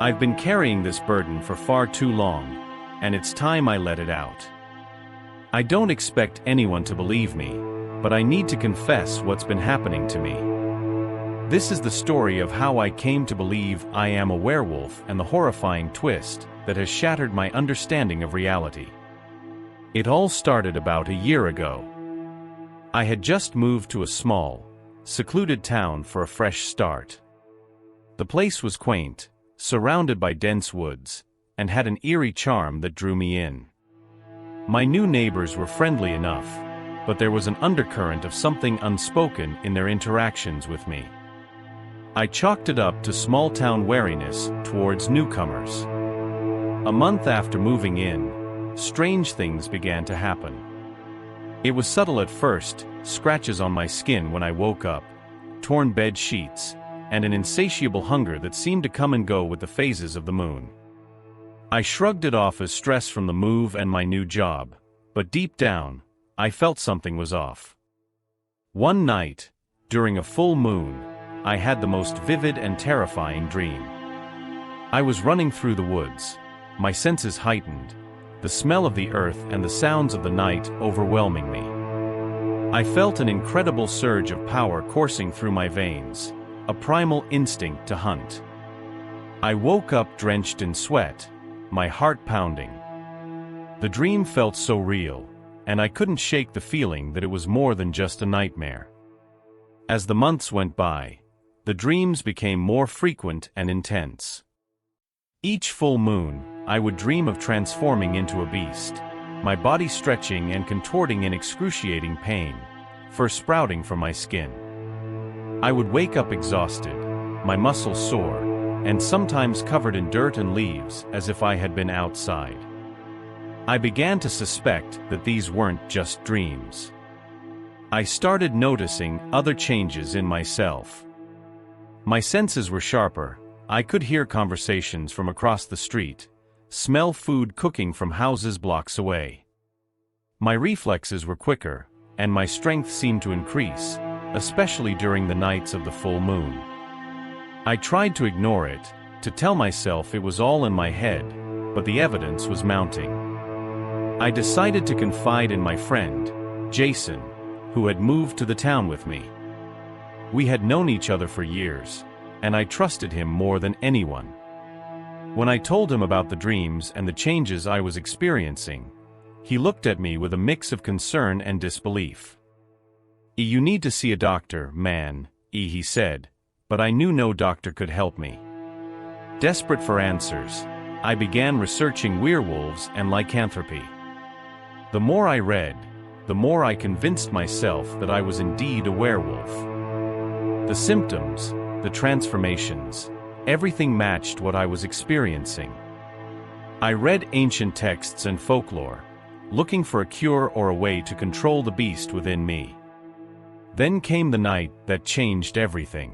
I've been carrying this burden for far too long, and it's time I let it out. I don't expect anyone to believe me, but I need to confess what's been happening to me. This is the story of how I came to believe I am a werewolf and the horrifying twist that has shattered my understanding of reality. It all started about a year ago. I had just moved to a small, secluded town for a fresh start. The place was quaint, surrounded by dense woods, and had an eerie charm that drew me in. My new neighbors were friendly enough, but there was an undercurrent of something unspoken in their interactions with me. I chalked it up to small-town wariness towards newcomers. A month after moving in, strange things began to happen. It was subtle at first, scratches on my skin when I woke up, torn bed sheets, and an insatiable hunger that seemed to come and go with the phases of the moon. I shrugged it off as stress from the move and my new job, but deep down, I felt something was off. One night, during a full moon, I had the most vivid and terrifying dream. I was running through the woods, my senses heightened, the smell of the earth and the sounds of the night overwhelming me. I felt an incredible surge of power coursing through my veins, a primal instinct to hunt. I woke up drenched in sweat, my heart pounding. The dream felt so real, and I couldn't shake the feeling that it was more than just a nightmare. As the months went by, the dreams became more frequent and intense. Each full moon, I would dream of transforming into a beast, my body stretching and contorting in excruciating pain, fur sprouting from my skin. I would wake up exhausted, my muscles sore, and sometimes covered in dirt and leaves as if I had been outside. I began to suspect that these weren't just dreams. I started noticing other changes in myself. My senses were sharper. I could hear conversations from across the street, smell food cooking from houses blocks away. My reflexes were quicker, and my strength seemed to increase, especially during the nights of the full moon. I tried to ignore it, to tell myself it was all in my head, but the evidence was mounting. I decided to confide in my friend, Jason, who had moved to the town with me. We had known each other for years, and I trusted him more than anyone. When I told him about the dreams and the changes I was experiencing, he looked at me with a mix of concern and disbelief. "You need to see a doctor, man," he said, but I knew no doctor could help me. Desperate for answers, I began researching werewolves and lycanthropy. The more I read, the more I convinced myself that I was indeed a werewolf. The symptoms, the transformations, everything matched what I was experiencing. I read ancient texts and folklore, looking for a cure or a way to control the beast within me. Then came the night that changed everything.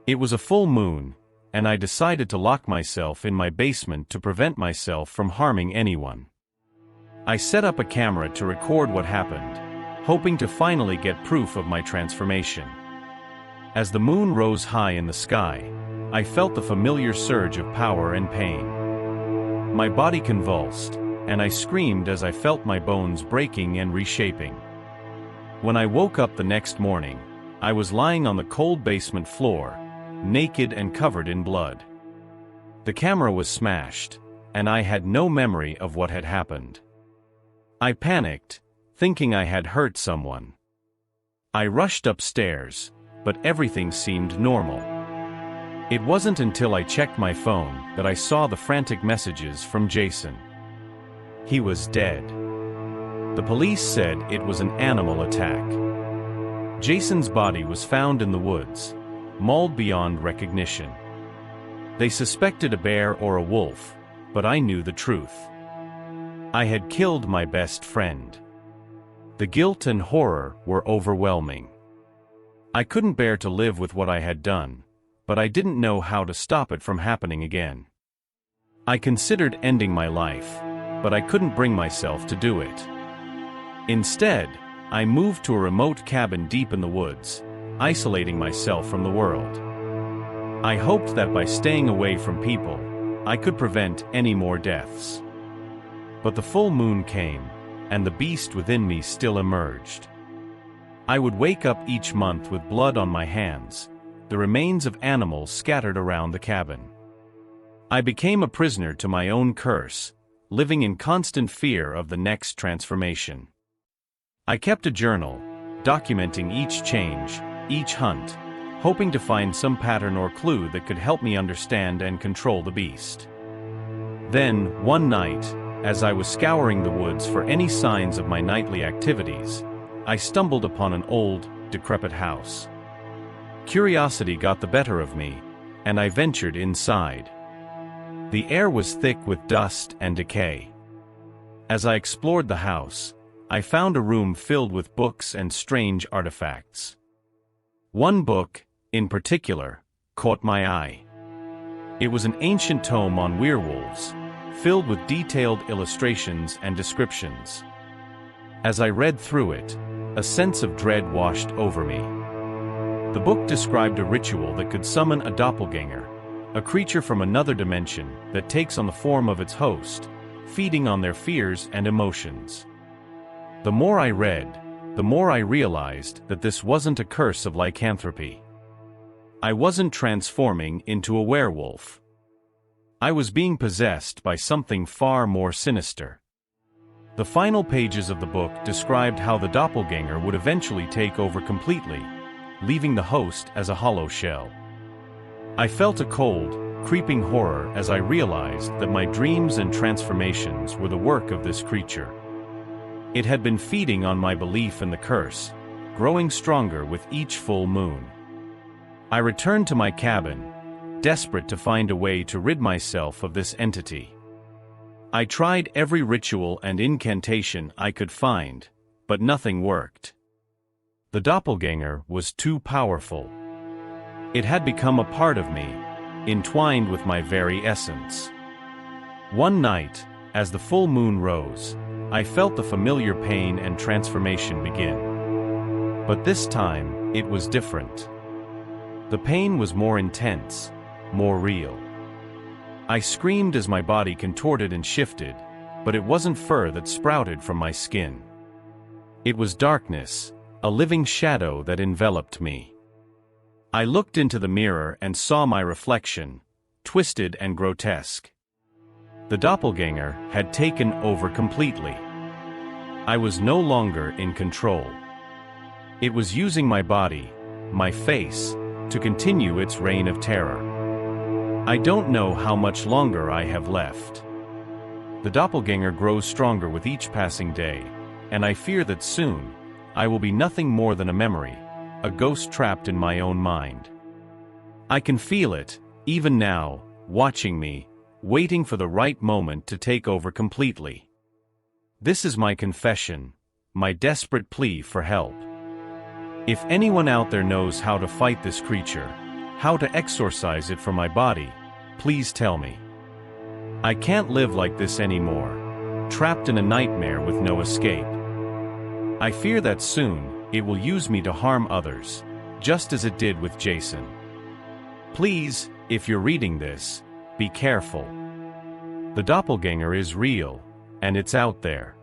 It was a full moon, and I decided to lock myself in my basement to prevent myself from harming anyone. I set up a camera to record what happened, hoping to finally get proof of my transformation. As the moon rose high in the sky, I felt the familiar surge of power and pain. My body convulsed, and I screamed as I felt my bones breaking and reshaping. When I woke up the next morning, I was lying on the cold basement floor, naked and covered in blood. The camera was smashed, and I had no memory of what had happened. I panicked, thinking I had hurt someone. I rushed upstairs, but everything seemed normal. It wasn't until I checked my phone that I saw the frantic messages from Jason. He was dead. The police said it was an animal attack. Jason's body was found in the woods, mauled beyond recognition. They suspected a bear or a wolf, but I knew the truth. I had killed my best friend. The guilt and horror were overwhelming. I couldn't bear to live with what I had done, but I didn't know how to stop it from happening again. I considered ending my life, but I couldn't bring myself to do it. Instead, I moved to a remote cabin deep in the woods, isolating myself from the world. I hoped that by staying away from people, I could prevent any more deaths. But the full moon came, and the beast within me still emerged. I would wake up each month with blood on my hands, the remains of animals scattered around the cabin. I became a prisoner to my own curse, living in constant fear of the next transformation. I kept a journal, documenting each change, each hunt, hoping to find some pattern or clue that could help me understand and control the beast. Then, one night, as I was scouring the woods for any signs of my nightly activities, I stumbled upon an old, decrepit house. Curiosity got the better of me, and I ventured inside. The air was thick with dust and decay. As I explored the house, I found a room filled with books and strange artifacts. One book, in particular, caught my eye. It was an ancient tome on werewolves, filled with detailed illustrations and descriptions. As I read through it, a sense of dread washed over me. The book described a ritual that could summon a doppelganger, a creature from another dimension that takes on the form of its host, feeding on their fears and emotions. The more I read, the more I realized that this wasn't a curse of lycanthropy. I wasn't transforming into a werewolf. I was being possessed by something far more sinister. The final pages of the book described how the doppelganger would eventually take over completely, leaving the host as a hollow shell. I felt a cold, creeping horror as I realized that my dreams and transformations were the work of this creature. It had been feeding on my belief in the curse, growing stronger with each full moon. I returned to my cabin, desperate to find a way to rid myself of this entity. I tried every ritual and incantation I could find, but nothing worked. The doppelganger was too powerful. It had become a part of me, entwined with my very essence. One night, as the full moon rose, I felt the familiar pain and transformation begin. But this time, it was different. The pain was more intense, more real. I screamed as my body contorted and shifted, but it wasn't fur that sprouted from my skin. It was darkness, a living shadow that enveloped me. I looked into the mirror and saw my reflection, twisted and grotesque. The doppelganger had taken over completely. I was no longer in control. It was using my body, my face, to continue its reign of terror. I don't know how much longer I have left. The doppelganger grows stronger with each passing day, and I fear that soon, I will be nothing more than a memory, a ghost trapped in my own mind. I can feel it, even now, watching me, waiting for the right moment to take over completely. This is my confession, my desperate plea for help. If anyone out there knows how to fight this creature, how to exorcise it from my body, please tell me. I can't live like this anymore, trapped in a nightmare with no escape. I fear that soon, it will use me to harm others, just as it did with Jason. Please, if you're reading this, be careful. The doppelganger is real, and it's out there.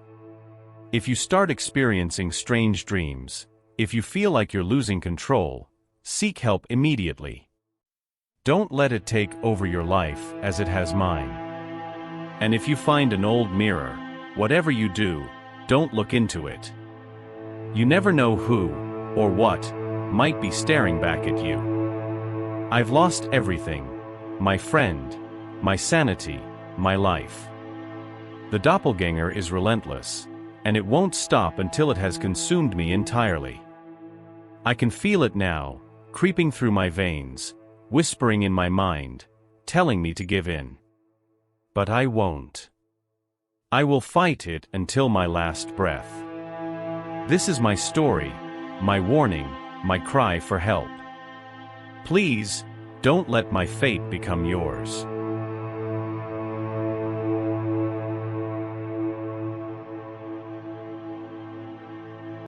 If you start experiencing strange dreams, if you feel like you're losing control, seek help immediately. Don't let it take over your life as it has mine. And if you find an old mirror, whatever you do, don't look into it. You never know who, or what, might be staring back at you. I've lost everything, my friend, my sanity, my life. The doppelganger is relentless, and it won't stop until it has consumed me entirely. I can feel it now, creeping through my veins, whispering in my mind, telling me to give in. But I won't. I will fight it until my last breath. This is my story, my warning, my cry for help. Please, don't let my fate become yours.